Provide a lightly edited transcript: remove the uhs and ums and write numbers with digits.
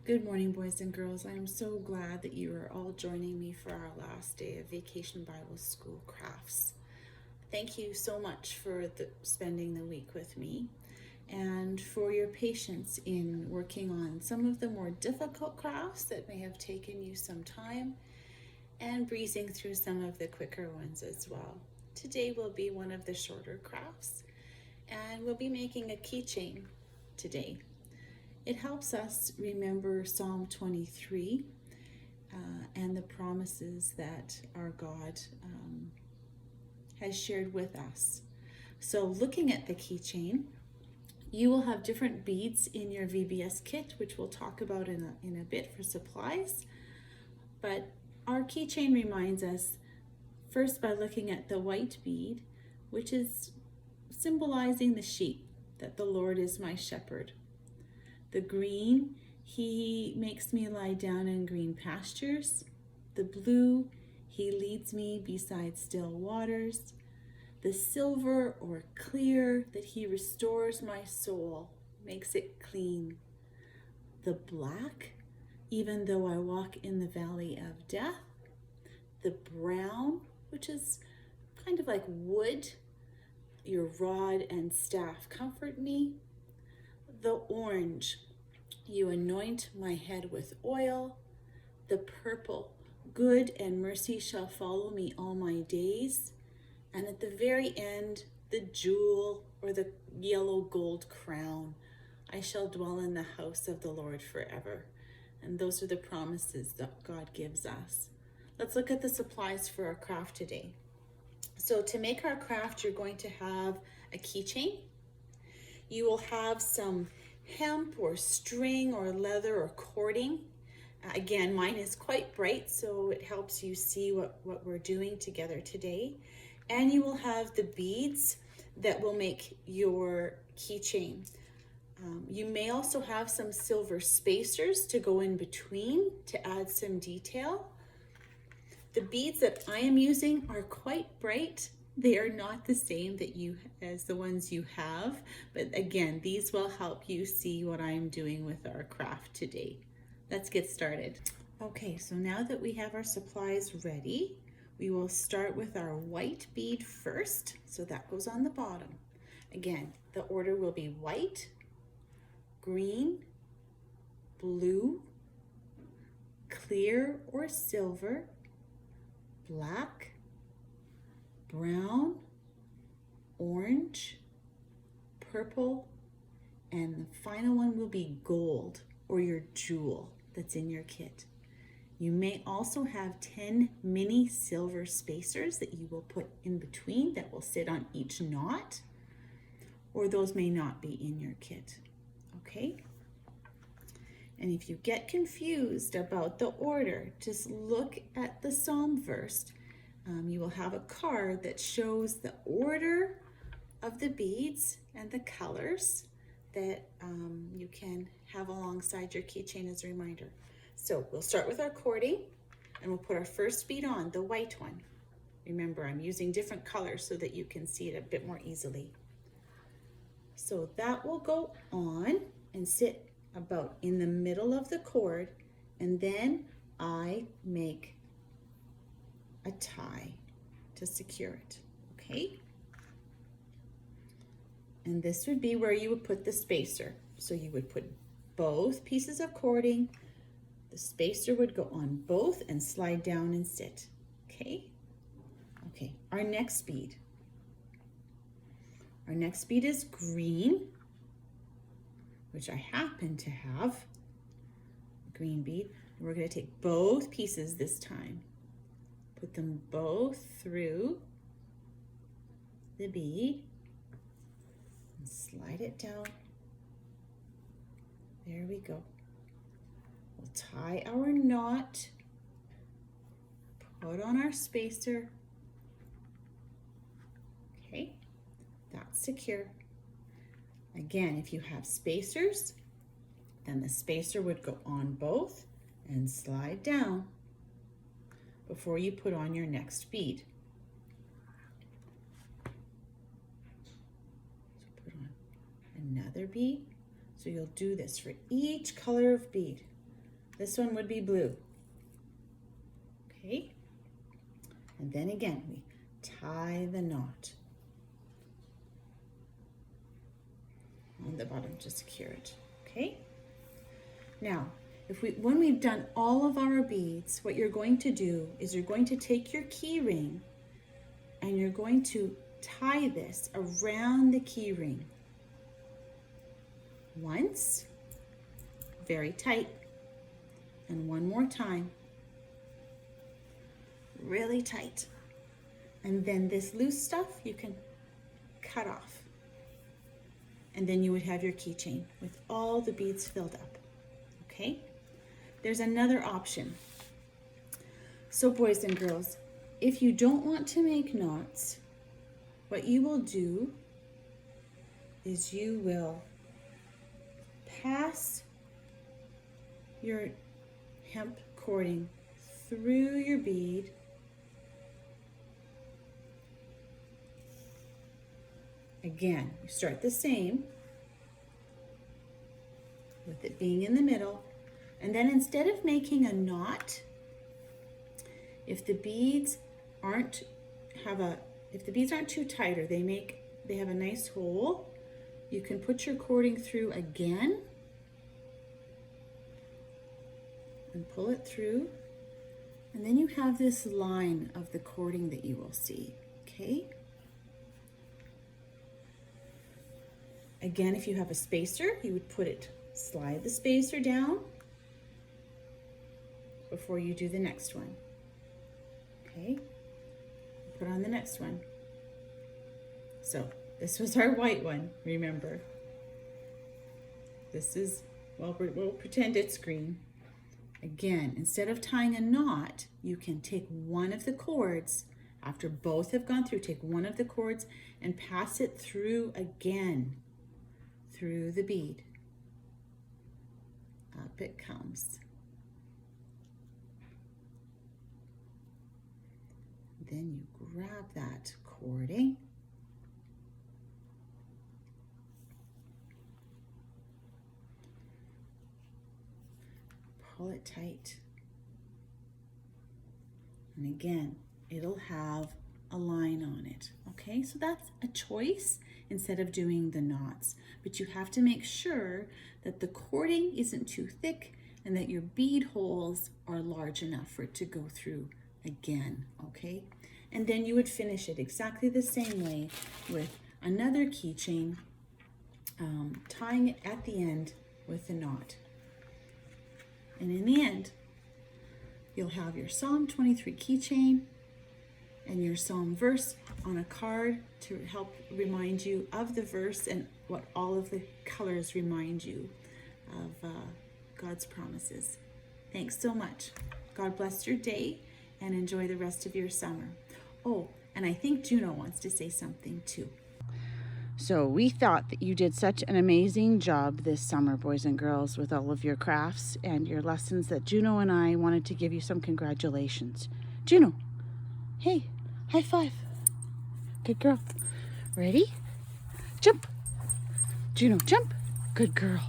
Good morning, boys and girls. I am so glad that you are all joining me for our last day of Vacation Bible School crafts. Thank you so much for spending the week with me and for your patience in working on some of the more difficult crafts that may have taken you some time and breezing through some of the quicker ones as well. Today will be one of the shorter crafts, and we'll be making a keychain today. It helps us remember Psalm 23 and the promises that our God has shared with us. So looking at the keychain, you will have different beads in your VBS kit, which we'll talk about in a bit for supplies. But our keychain reminds us first by looking at the white bead, which is symbolizing the sheep, that the Lord is my shepherd. The green, he makes me lie down in green pastures. The blue, he leads me beside still waters. The silver or clear, that he restores my soul, makes it clean. The black, even though I walk in the valley of death. The brown, which is kind of like wood, your rod and staff comfort me. The orange, you anoint my head with oil. The purple, good and mercy shall follow me all my days. And at the very end, the jewel or the yellow gold crown, I shall dwell in the house of the Lord forever. And those are the promises that God gives us. Let's look at the supplies for our craft today. So to make our craft, you're going to have a keychain. You will have some hemp or string or leather or cording. Again, mine is quite bright, so it helps you see what we're doing together today. And you will have the beads that will make your keychain. You may also have some silver spacers to go in between to add some detail. The beads that I am using are quite bright. They are not the same as the ones you have, but again, these will help you see what I'm doing with our craft today. Let's get started. Okay, so now that we have our supplies ready, we will start with our white bead first. So that goes on the bottom. Again, the order will be white, green, blue, clear or silver, black, brown, orange, purple, and the final one will be gold or your jewel that's in your kit. You may also have 10 mini silver spacers that you will put in between that will sit on each knot, or those may not be in your kit, okay? And if you get confused about the order, just look at the Psalm verse. You will have a card that shows the order of the beads and the colors that you can have alongside your keychain as a reminder. So we'll start with our cording and we'll put our first bead on, the white one. Remember, I'm using different colors so that you can see it a bit more easily. So that will go on and sit about in the middle of the cord, and then I make a tie to secure it, okay? And this would be where you would put the spacer. So you would put both pieces of cording, the spacer would go on both and slide down and sit, okay? Okay, our next bead. Our next bead is green, which I happen to have, a green bead. We're gonna take both pieces this time. Put them both through the bead and slide it down. There we go. We'll tie our knot, put on our spacer. Okay, that's secure. Again, if you have spacers, then the spacer would go on both and slide down before you put on your next bead. So put on another bead. So you'll do this for each color of bead. This one would be blue. Okay? And then again, we tie the knot on the bottom to secure it. Okay? Now, when we've done all of our beads, what you're going to do is you're going to take your key ring and you're going to tie this around the key ring. Once, very tight, and one more time, really tight. And then this loose stuff you can cut off. And then you would have your keychain with all the beads filled up. Okay? There's another option. So boys and girls, if you don't want to make knots, what you will do is you will pass your hemp cording through your bead again. You start the same with it being in the middle, and then instead of making a knot, if the beads aren't too tight or they have a nice hole, you can put your cording through again and pull it through, and then you have this line of the cording that you will see. Okay? Again, if you have a spacer, you would slide the spacer down before you do the next one. Okay? Put on the next one. So this was our white one, remember. This is, we'll pretend it's green. Again, instead of tying a knot, you can take one of the cords, after both have gone through, take one of the cords and pass it through again, through the bead. Up it comes. Then you grab that cording. Pull it tight. And again, it'll have a line on it. Okay, so that's a choice instead of doing the knots. But you have to make sure that the cording isn't too thick and that your bead holes are large enough for it to go through again, okay? And then you would finish it exactly the same way with another keychain, tying it at the end with a knot. And in the end, you'll have your Psalm 23 keychain and your Psalm verse on a card to help remind you of the verse and what all of the colors remind you of God's promises. Thanks so much. God bless your day and enjoy the rest of your summer. Oh, and I think Juno wants to say something too. So we thought that you did such an amazing job this summer, boys and girls, with all of your crafts and your lessons that Juno and I wanted to give you some congratulations. Juno, hey, high five. Good girl. Ready? Jump. Juno, jump. Good girl.